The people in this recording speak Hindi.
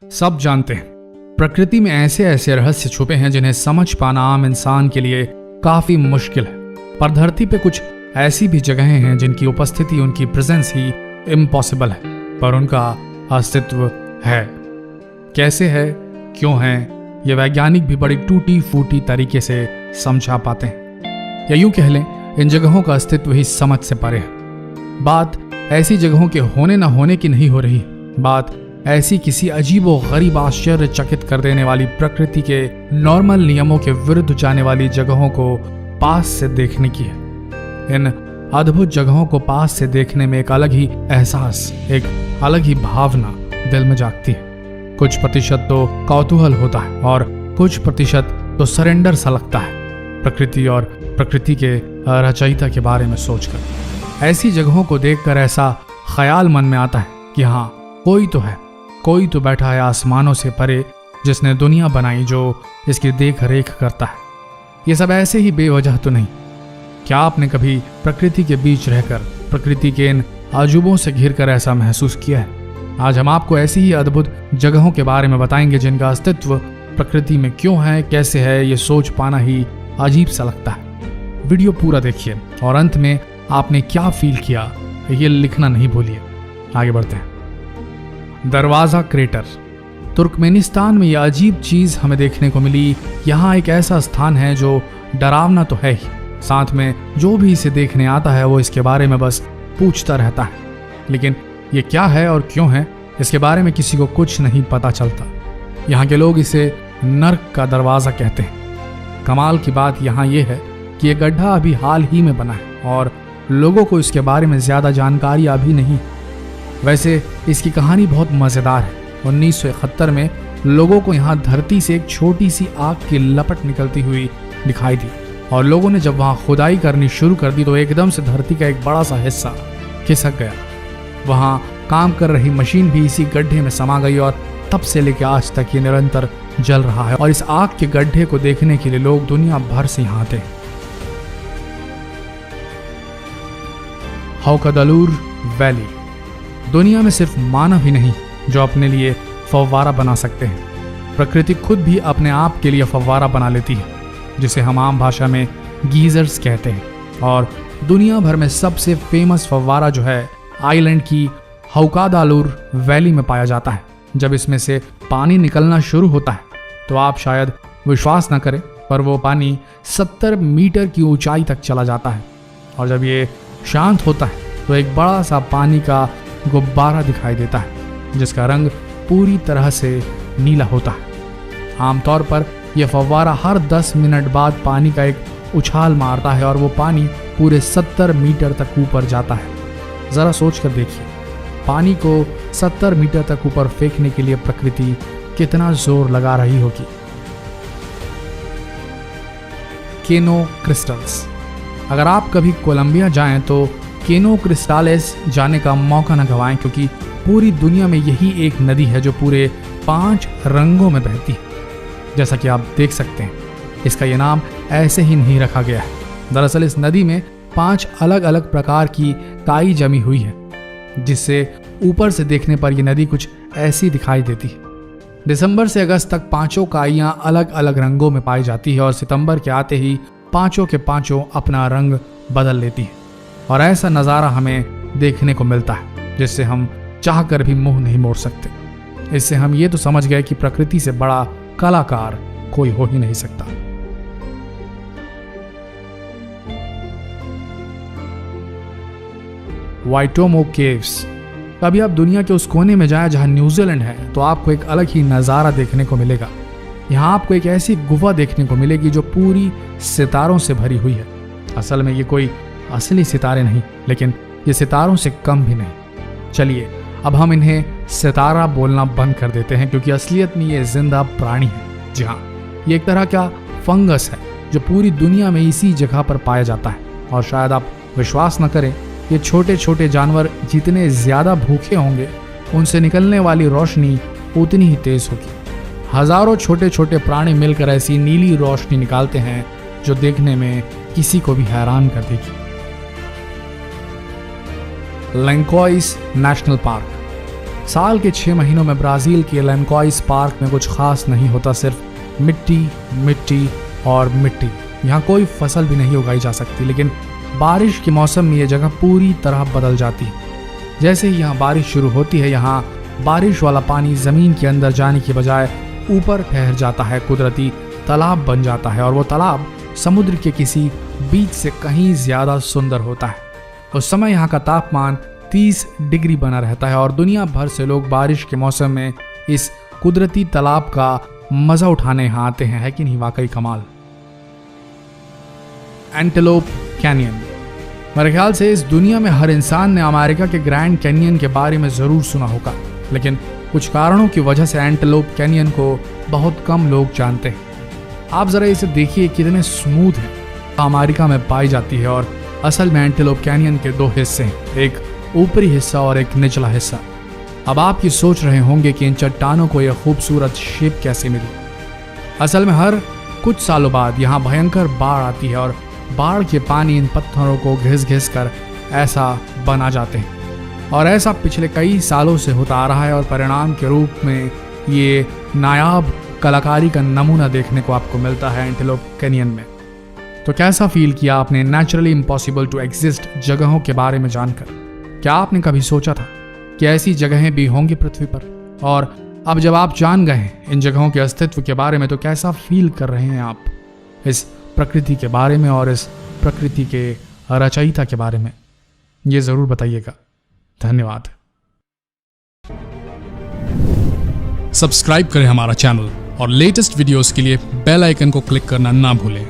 सब जानते हैं प्रकृति में ऐसे ऐसे रहस्य छुपे हैं जिन्हें समझ पाना आम इंसान के लिए काफी मुश्किल है। पर धरती पे कुछ ऐसी भी जगहें हैं जिनकी उपस्थिति, उनकी प्रेजेंस ही इम्पॉसिबल है, पर उनका अस्तित्व है। कैसे है, क्यों है, ये वैज्ञानिक भी बड़ी टूटी फूटी तरीके से समझा पाते हैं, या यूं कह लें इन जगहों का अस्तित्व ही समझ से परे है। बात ऐसी जगहों के होने ना होने की नहीं हो रही, बात ऐसी किसी अजीबो गरीब आश्चर्यचकित कर देने वाली प्रकृति के नॉर्मल नियमों के विरुद्ध जाने वाली जगहों को पास से देखने की है। इन अद्भुत जगहों को पास से देखने में एक अलग ही एहसास, एक अलग ही भावना दिल में जागती है। कुछ प्रतिशत तो कौतूहल होता है और कुछ प्रतिशत तो सरेंडर सा लगता है प्रकृति और प्रकृति के रचयिता के बारे में सोचकर। ऐसी जगहों को देखकर ऐसा ख्याल मन में आता है कि हाँ, कोई तो बैठा है आसमानों से परे, जिसने दुनिया बनाई, जो इसकी देख रेख करता है। ये सब ऐसे ही बेवजह तो नहीं। क्या आपने कभी प्रकृति के बीच रहकर प्रकृति के इन अजूबों से घिरकर ऐसा महसूस किया है? आज हम आपको ऐसी ही अद्भुत जगहों के बारे में बताएंगे जिनका अस्तित्व प्रकृति में क्यों है, कैसे है, ये सोच पाना ही अजीब सा लगता है। वीडियो पूरा देखिए और अंत में आपने क्या फील किया ये लिखना नहीं भूलिए। आगे बढ़ते हैं। दरवाजा क्रेटर। तुर्कमेनिस्तान में यह अजीब चीज हमें देखने को मिली। यहाँ एक ऐसा स्थान है जो डरावना तो है ही, साथ में जो भी इसे देखने आता है वो इसके बारे में बस पूछता रहता है, लेकिन ये क्या है और क्यों है इसके बारे में किसी को कुछ नहीं पता चलता। यहाँ के लोग इसे नर्क का दरवाजा कहते हैं। कमाल की बात यहाँ ये है कि ये गड्ढा अभी हाल ही में बना है और लोगों को इसके बारे में ज्यादा जानकारी अभी नहीं। वैसे इसकी कहानी बहुत मजेदार है। 1971 में लोगों को यहाँ धरती से एक छोटी सी आग की लपट निकलती हुई दिखाई दी और लोगों ने जब वहाँ खुदाई करनी शुरू कर दी तो एकदम से धरती का एक बड़ा सा हिस्सा खिसक गया। वहाँ काम कर रही मशीन भी इसी गड्ढे में समा गई और तब से लेकर आज तक ये निरंतर जल रहा है और इस आग के गड्ढे को देखने के लिए लोग दुनिया भर से यहाँ आते हैं। हौकदलूर वैली। दुनिया में सिर्फ मानव ही नहीं जो अपने लिए फव्वारा बना सकते हैं, प्रकृति खुद भी अपने आप के लिए फव्वारा बना लेती है, जिसे हम आम भाषा में गीजर्स कहते हैं। और दुनिया भर में सबसे फेमस फव्वारा जो है आइलैंड की हौकादालूर वैली में पाया जाता है। जब इसमें से पानी निकलना शुरू होता है तो आप शायद विश्वास न करें, पर वो पानी 70 मीटर की ऊंचाई तक चला जाता है और जब ये शांत होता है तो एक बड़ा सा पानी का गुब्बारा दिखाई देता है जिसका रंग पूरी तरह से नीला होता है। आमतौर पर यह फव्वारा हर 10 मिनट बाद पानी का एक उछाल मारता है और वो पानी पूरे 70 मीटर तक ऊपर जाता है। जरा सोच कर देखिए, पानी को 70 मीटर तक ऊपर फेंकने के लिए प्रकृति कितना जोर लगा रही होगी। केनो क्रिस्टल्स। अगर आप कभी कोलंबिया जाएं तो केनो क्रिस्टालेस जाने का मौका न गंवाएं, क्योंकि पूरी दुनिया में यही एक नदी है जो पूरे 5 रंगों में बहती है। जैसा कि आप देख सकते हैं, इसका ये नाम ऐसे ही नहीं रखा गया है। दरअसल इस नदी में 5 अलग अलग प्रकार की काई जमी हुई है, जिससे ऊपर से देखने पर यह नदी कुछ ऐसी दिखाई देती है। दिसंबर से अगस्त तक 5 काइयां अलग अलग रंगों में पाई जाती है और सितंबर के आते ही 5 के 5 अपना रंग बदल लेती है और ऐसा नज़ारा हमें देखने को मिलता है जिससे हम चाहकर भी मुंह नहीं मोड़ सकते। इससे हम ये तो समझ गए कि प्रकृति से बड़ा कलाकार कोई हो ही नहीं सकता। वाइटोमो केव्स। कभी आप दुनिया के उस कोने में जाएं जहां न्यूजीलैंड है तो आपको एक अलग ही नज़ारा देखने को मिलेगा। यहाँ आपको एक ऐसी गुफा देखने को मिलेगी जो पूरी सितारों से भरी हुई है। असल में ये कोई असली सितारे नहीं, लेकिन ये सितारों से कम भी नहीं। चलिए अब हम इन्हें सितारा बोलना बंद कर देते हैं, क्योंकि असलियत में ये जिंदा प्राणी है। जी हाँ, ये एक तरह का फंगस है जो पूरी दुनिया में इसी जगह पर पाया जाता है। और शायद आप विश्वास न करें, ये छोटे छोटे जानवर जितने ज्यादा भूखे होंगे उनसे निकलने वाली रोशनी उतनी ही तेज होगी। हजारों छोटे छोटे प्राणी मिलकर ऐसी नीली रोशनी निकालते हैं जो देखने में किसी को भी हैरान कर देगी। लैंकोइस नेशनल पार्क। साल के 6 महीनों में ब्राज़ील के लैंकॉइस पार्क में कुछ खास नहीं होता, सिर्फ मिट्टी मिट्टी और मिट्टी। यहाँ कोई फसल भी नहीं उगाई जा सकती, लेकिन बारिश के मौसम में ये जगह पूरी तरह बदल जाती है। जैसे ही यहाँ बारिश शुरू होती है, यहाँ बारिश वाला पानी ज़मीन के अंदर जाने की बजाय ऊपर ठहर जाता है, कुदरती तालाब बन जाता है, और वो तालाब समुद्र के किसी बीच से कहीं ज़्यादा सुंदर होता है। उस समय यहाँ का तापमान 30 डिग्री बना रहता है और दुनिया भर से लोग बारिश के मौसम में इस कुदरती तालाब का मज़ा उठाने यहाँ आते हैं। है कि नहीं? वाकई कमाल। Antelope canyon. मेरे ख्याल से इस दुनिया में हर इंसान ने अमेरिका के ग्रैंड कैनियन के बारे में ज़रूर सुना होगा, लेकिन कुछ कारणों की वजह से एंटेलोप कैनियन को बहुत कम लोग जानते हैं। आप ज़रा इसे देखिए, कितने स्मूथ है। अमेरिका में पाई जाती है और असल में एंटेलोप कैनियन के 2 हिस्से हैं, एक ऊपरी हिस्सा और एक निचला हिस्सा। अब आप ये सोच रहे होंगे कि इन चट्टानों को यह खूबसूरत शेप कैसे मिली। असल में हर कुछ सालों बाद यहाँ भयंकर बाढ़ आती है और बाढ़ के पानी इन पत्थरों को घिस घिस कर ऐसा बना जाते हैं, और ऐसा पिछले कई सालों से होता आ रहा है, और परिणाम के रूप में ये नायाब कलाकारी का नमूना देखने को आपको मिलता है एंटेलोप कैनियन में। तो कैसा फील किया आपने नेचुरली इम्पॉसिबल टू एग्जिस्ट जगहों के बारे में जानकर? क्या आपने कभी सोचा था कि ऐसी जगहें भी होंगी पृथ्वी पर? और अब जब आप जान गए इन जगहों के अस्तित्व के बारे में, तो कैसा फील कर रहे हैं आप इस प्रकृति के बारे में और इस प्रकृति के रचयिता के बारे में? ये ज़रूर बताइएगा। धन्यवाद। सब्सक्राइब करें हमारा चैनल और लेटेस्ट वीडियोस के लिए बेल आइकन को क्लिक करना ना भूलें।